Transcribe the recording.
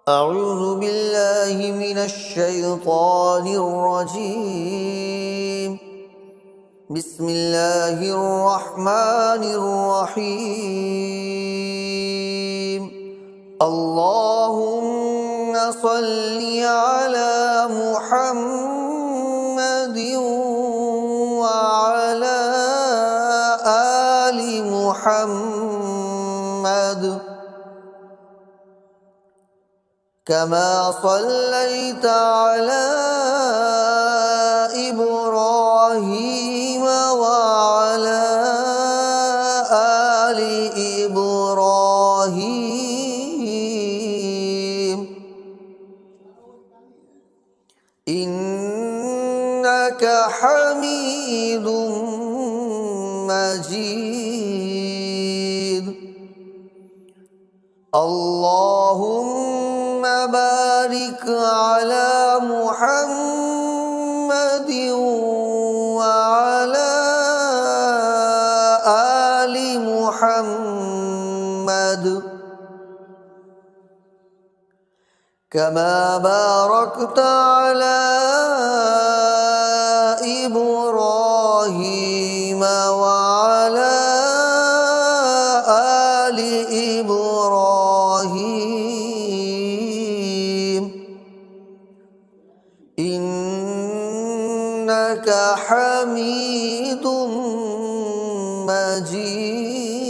أعوذ بالله من الشيطان الرجيم. بسم الله الرحمن الرحيم. اللهم صل على محمد وعلى آل محمد كما صليت على إبراهيم وعلى آل إبراهيم إنك حميد مجيد. اللهم بارك على محمد وعلى آل محمد كما باركت على إبراهيم وعلى آل إبراهيم إنك حميد مجيد.